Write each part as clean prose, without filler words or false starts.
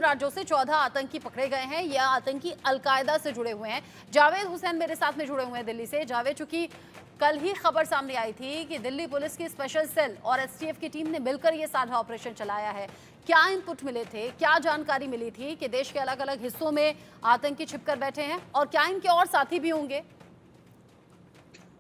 राज्यों से 14 आतंकी पकड़े गए हैं। यह आतंकी अलकायदा से जुड़े हुए हैं। जावेद हुसैन मेरे साथ में जुड़े हुए हैं दिल्ली से। जावेद, चूंकि कल ही खबर सामने आई थी कि दिल्ली पुलिस की स्पेशल सेल और एसटीएफ की टीम ने मिलकर यह साझा ऑपरेशन चलाया है, क्या इनपुट मिले थे, क्या जानकारी मिली थी कि देश के अलग अलग हिस्सों में आतंकी छिपकर बैठे हैं और क्या इनके और साथी भी होंगे?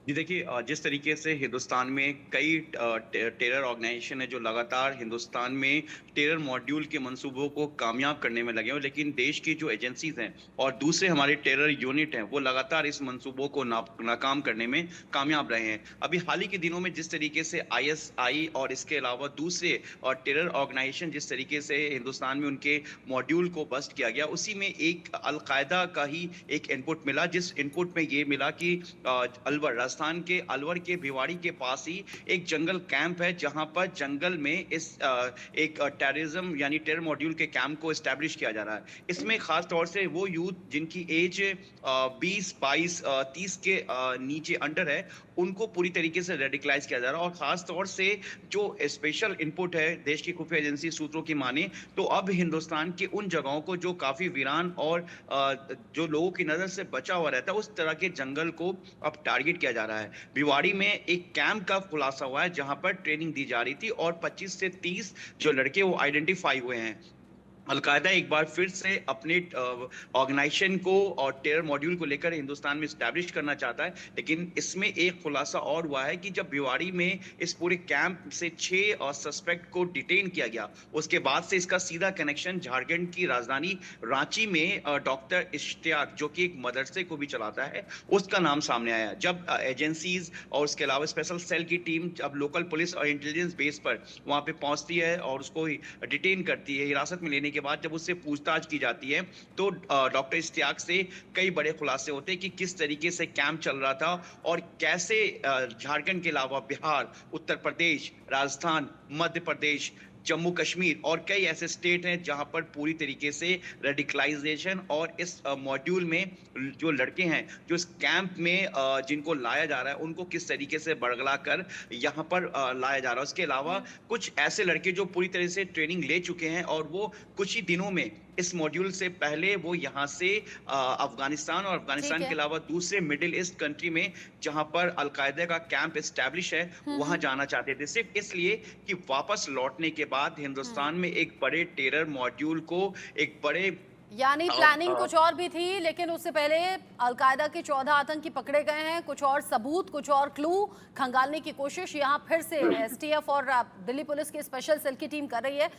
जी देखिए, जिस तरीके से हिंदुस्तान में कई टेरर ऑर्गेनाइजेशन है जो लगातार हिंदुस्तान में टेरर मॉड्यूल के मंसूबों को कामयाब करने में लगे हैं, लेकिन देश की जो एजेंसीज हैं और दूसरे हमारे टेरर यूनिट हैं वो लगातार इस मंसूबों को नाकाम करने में कामयाब रहे हैं। अभी हाल ही के दिनों में जिस तरीके से आईएसआई और इसके अलावा दूसरे टेरर ऑर्गेनाइजेशन जिस तरीके से हिंदुस्तान में उनके मॉड्यूल को बस्ट किया गया, उसी में एक अलकायदा का ही एक इनपुट मिला, जिस इनपुट में ये मिला कि अलवर राजस्थान के अलवर के भिवाड़ी के पास ही एक जंगल कैंप है, जहां पर जंगल में एक टेररिज्म यानी टेरर मॉड्यूल के कैंप को एस्टैब्लिश किया जा रहा है। इसमें खास तौर से वो यूथ जिनकी एज 20, 22, 30 के नीचे अंडर है, उनको पूरी तरीके से रेडिकलाइज किया जा रहा है। और खास तौर से जो स्पेशल इनपुट है देश की खुफिया एजेंसी सूत्रों की माने तो अब हिंदुस्तान के उन जगहों को जो काफी वीरान और जो लोगों की नजर से बचा हुआ रहता है, उस तरह के जंगल को अब टारगेट किया जा रहा है। भिवाड़ी में एक कैंप का खुलासा हुआ है जहां पर ट्रेनिंग दी जा रही थी और 25 से 30 जो लड़के वो आइडेंटिफाई हुए हैं। अलकायदा एक बार फिर से अपने ऑर्गेनाइजेशन को और टेरर मॉड्यूल को लेकर हिंदुस्तान में स्टैब्लिश करना चाहता है, लेकिन इसमें एक खुलासा और हुआ है कि जब भिवाड़ी में इस पूरे कैंप से 6 सस्पेक्ट को डिटेन किया गया, उसके बाद से इसका सीधा कनेक्शन झारखंड की राजधानी रांची में डॉक्टर इश्तियाक, जो कि एक मदरसे को भी चलाता है, उसका नाम सामने आया। जब एजेंसीज और उसके अलावा स्पेशल सेल की टीम जब लोकल पुलिस और इंटेलिजेंस बेस पर वहां पे पहुंचती है और उसको डिटेन करती है, हिरासत में लेने के बाद जब उससे पूछताछ की जाती है, तो डॉक्टर इश्तियाक से कई बड़े खुलासे होते हैं कि किस तरीके से कैंप चल रहा था और कैसे झारखंड के अलावा बिहार, उत्तर प्रदेश, राजस्थान, मध्य प्रदेश, जम्मू कश्मीर और कई ऐसे स्टेट हैं जहां पर पूरी तरीके से रेडिकलाइजेशन और इस मॉड्यूल में जो लड़के हैं जो इस कैंप में जिनको लाया जा रहा है, उनको किस तरीके से बरगला कर यहां पर लाया जा रहा है। उसके अलावा कुछ ऐसे लड़के जो पूरी तरह से ट्रेनिंग ले चुके हैं और वो कुछ ही दिनों में इस मॉड्यूल से पहले वो यहाँ से अफगानिस्तान और ठीक अफगानिस्तान के है। अलावा दूसरे मिडिल ईस्ट कंट्री में जहां पर अलकायदा का कैंप एस्टैब्लिश है, वहां जाना चाहते थे, सिर्फ इसलिए कि वापस लौटने के बाद हिंदुस्तान में एक बड़े टेरर मॉड्यूल को एक बड़े यानी अ, प्लानिंग अ, कुछ और भी थी, लेकिन उससे पहले अलकायदा के 14 आतंकी पकड़े गए हैं। कुछ और सबूत, कुछ और क्लू खंगालने की कोशिश यहाँ फिर से एसटीएफ और दिल्ली पुलिस की स्पेशल सेल की टीम कर रही है।